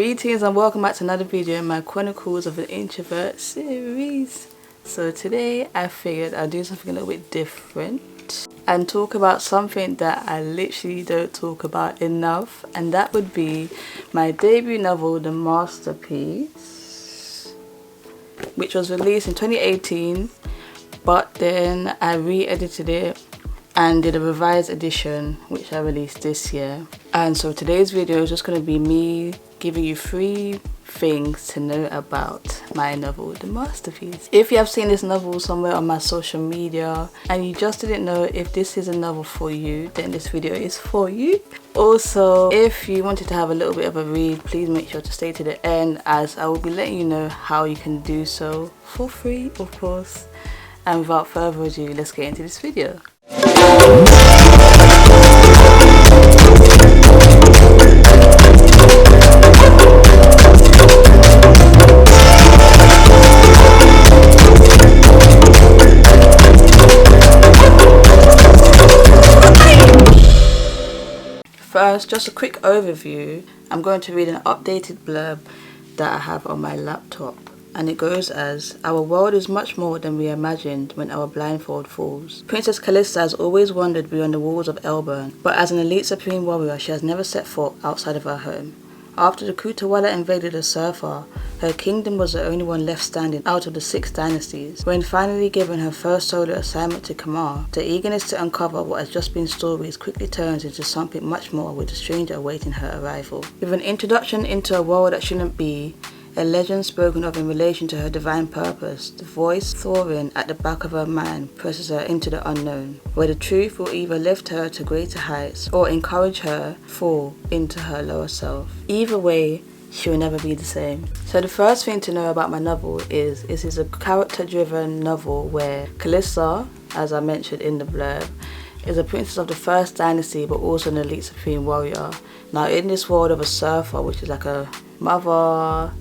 Greetings and welcome back to another video in my Chronicles of an Introvert series. So today I figured I'd do something a little bit different and talk about something that I literally don't talk about enough, and that would be my debut novel, The Masterpiece, which was released in 2018, but then I re-edited it and did a revised edition which I released this year. And so today's video is just going to be me giving you 3 things to know about my novel, The Masterpiece. If you have seen this novel somewhere on my social media and you just didn't know if this is a novel for you, then this video is for you. Also, if you wanted to have a little bit of a read, please make sure to stay to the end, as I will be letting you know how you can do so for free, of course. And without further ado, let's get into this video. First, just a quick overview. I'm going to read an updated blurb that I have on my laptop, and it goes as: our world is much more than we imagined when our blindfold falls. Princess Calista has always wandered beyond the walls of Elburn, but as an elite supreme warrior, she has never set foot outside of her home. After the Kutawala invaded the Surfar, her kingdom was the only one left standing out of the 6 dynasties. When finally given her first solo assignment to Kamar, the eagerness to uncover what has just been stories quickly turns into something much more, with the stranger awaiting her arrival. With an introduction into a world that shouldn't be, a legend spoken of in relation to her divine purpose, the voice thawing at the back of her mind presses her into the unknown, where the truth will either lift her to greater heights or encourage her fall into her lower self. Either way, she will never be the same. So the first thing to know about my novel is this is a character-driven novel where Calista, as I mentioned in the blurb, is a princess of the 1st dynasty but also an elite supreme warrior. Now in this world of a surfer, which is like a mother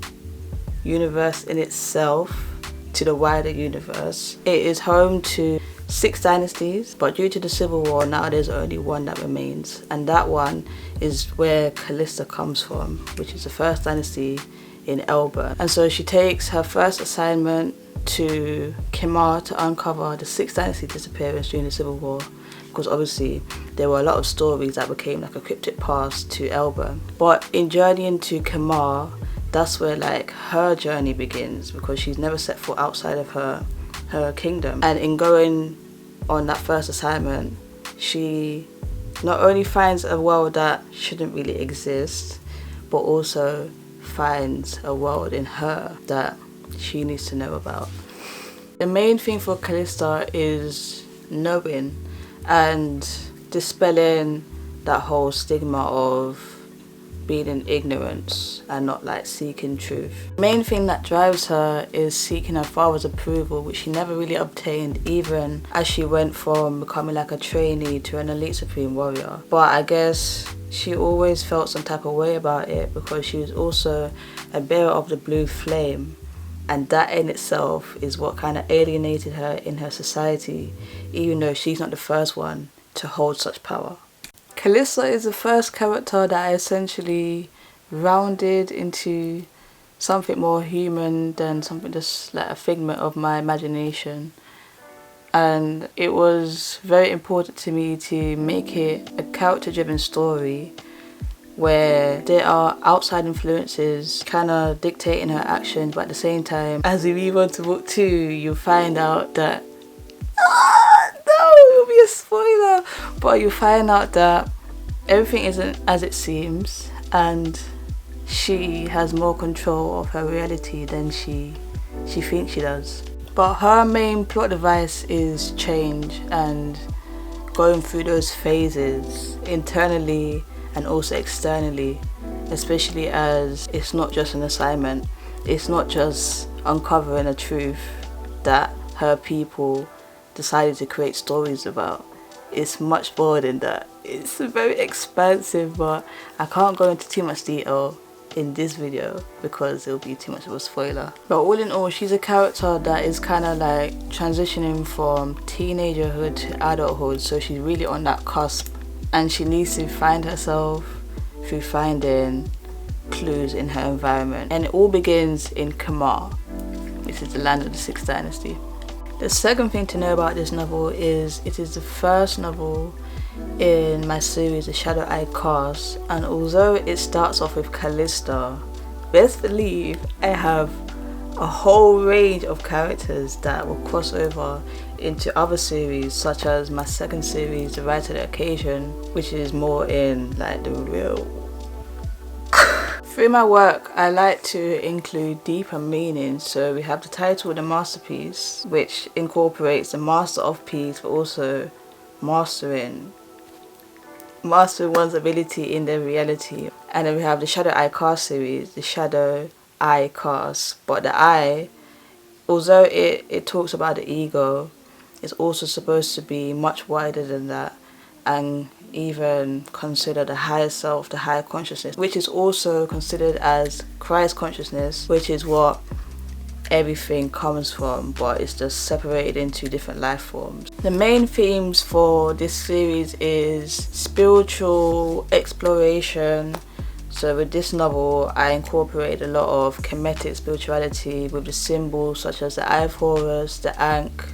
universe in itself to the wider universe, it is home to 6 dynasties, but due to the civil war now there's only one that remains, and that one is where Calista comes from, which is the 1st dynasty in Elburn. And so she takes her first assignment to Kamar to uncover the 6th dynasty disappearance during the civil war, because obviously there were a lot of stories that became like a cryptic past to Elburn. But in journeying to Kamar, that's where like her journey begins, because she's never set foot outside of her kingdom. And in going on that first assignment, she not only finds a world that shouldn't really exist, but also finds a world in her that she needs to know about. The main thing for Calista is knowing and dispelling that whole stigma of being in ignorance and not like seeking truth. The main thing that drives her is seeking her father's approval, which she never really obtained, even as she went from becoming like a trainee to an elite supreme warrior. But I guess she always felt some type of way about it, because she was also a bearer of the blue flame, and that in itself is what kind of alienated her in her society, even though she's not the first one to hold such power. Calista is the first character that I essentially rounded into something more human than something just like a figment of my imagination. And it was very important to me to make it a character-driven story where there are outside influences kind of dictating her actions, but at the same time, as we move on to book 2, you'll find out that it'll be a spoiler, but you find out that everything isn't as it seems, and she has more control of her reality than she thinks she does. But her main plot device is change and going through those phases internally and also externally, especially as it's not just an assignment, it's not just uncovering a truth that her people decided to create stories about. It's much more than that. It's very expansive, but I can't go into too much detail in this video because it'll be too much of a spoiler. But all in all, she's a character that is kind of like transitioning from teenagerhood to adulthood, so she's really on that cusp, and she needs to find herself through finding clues in her environment, and it all begins in Kamar, which is the land of the 6th dynasty. The second thing to know about this novel is it is the first novel in my series The Shadow I Cast, and although it starts off with Callista, best believe I have a whole range of characters that will cross over into other series, such as my second series, The Rise to the Occasion, which is more in like the real. Through my work, I like to include deeper meanings, so we have the title The Masterpiece, which incorporates the master of peace, but also mastering one's ability in their reality. And then we have the Shadow I Cast series, The Shadow I Cast, but the I, although it talks about the ego, it's also supposed to be much wider than that, and even consider the higher self, the higher consciousness, which is also considered as Christ consciousness, which is what everything comes from, but it's just separated into different life forms. The main themes for this series is spiritual exploration. So with this novel, I incorporate a lot of Kemetic spirituality with the symbols such as the Eye of Horus, the Ankh,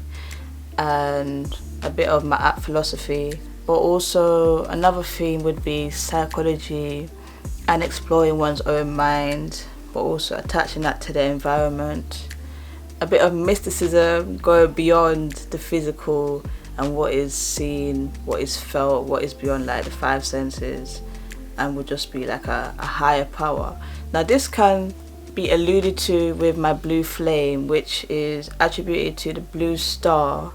and a bit of Ma'at philosophy. But also another theme would be psychology and exploring one's own mind, but also attaching that to the environment. A bit of mysticism, going beyond the physical and what is seen, what is felt, what is beyond like the 5 senses, and would just be like a higher power. Now this can be alluded to with my blue flame, which is attributed to the blue star,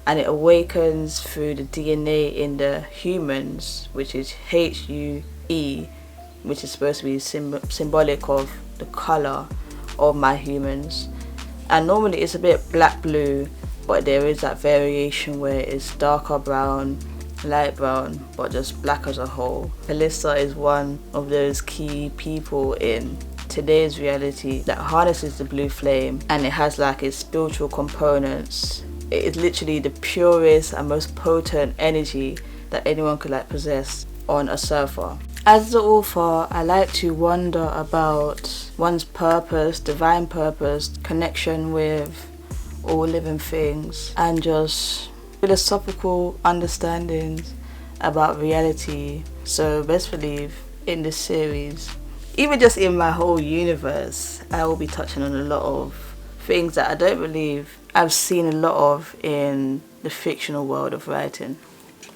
and it awakens through the DNA in the humans, which is HUE, which is supposed to be symbolic of the color of my humans. And normally it's a bit black blue, but there is that variation where it's darker brown, light brown, but just black as a whole. Callista is one of those key people in today's reality that harnesses the blue flame, and it has like its spiritual components. It is literally the purest and most potent energy that anyone could like possess on a surfer. As the author, I like to wonder about one's purpose, divine purpose, connection with all living things, and just philosophical understandings about reality. So best believe in this series, even just in my whole universe, I will be touching on a lot of things that I don't believe I've seen a lot of in the fictional world of writing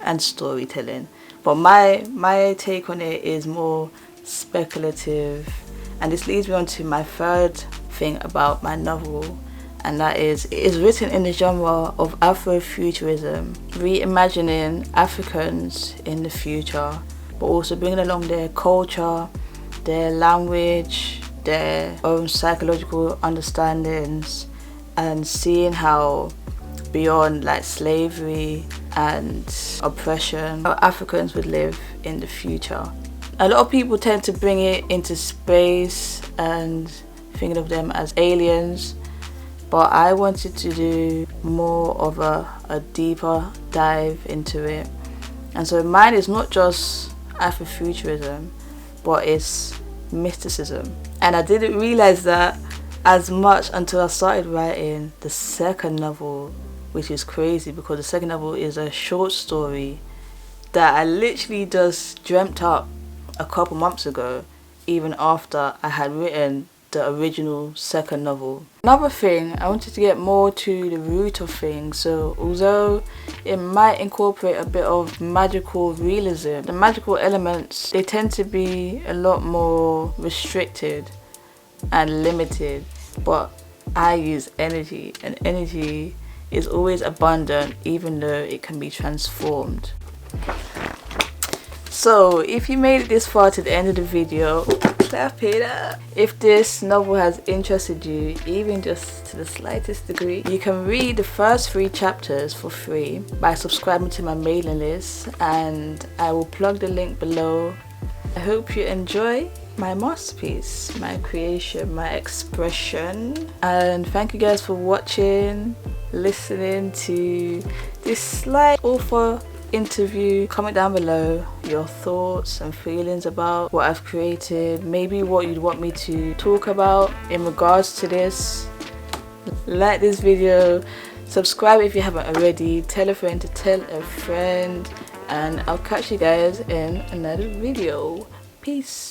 and storytelling. But my take on it is more speculative, and this leads me on to my third thing about my novel, and that is it is written in the genre of Afrofuturism, reimagining Africans in the future, but also bringing along their culture, their language, their own psychological understandings, and seeing how beyond like slavery and oppression, how Africans would live in the future. A lot of people tend to bring it into space and thinking of them as aliens, but I wanted to do more of a deeper dive into it. And so mine is not just Afrofuturism, but it's mysticism. And I didn't realize that as much until I started writing the second novel, which is crazy because the second novel is a short story that I literally just dreamt up a couple months ago, even after I had written the original second novel. Another thing, I wanted to get more to the root of things, so although it might incorporate a bit of magical realism, the magical elements, they tend to be a lot more restricted and limited, but I use energy, and energy is always abundant even though it can be transformed. So if you made it this far to the end of the video, clap it up. If this novel has interested you, even just to the slightest degree, you can read the first 3 chapters for free by subscribing to my mailing list, and I will plug the link below. I hope you enjoy my masterpiece, my creation, my expression, and thank you guys for watching, listening to this slight author interview. Comment down below your thoughts and feelings about what I've created, maybe what you'd want me to talk about in regards to this. Like this video, subscribe if you haven't already, tell a friend to tell a friend, and I'll catch you guys in another video. Peace.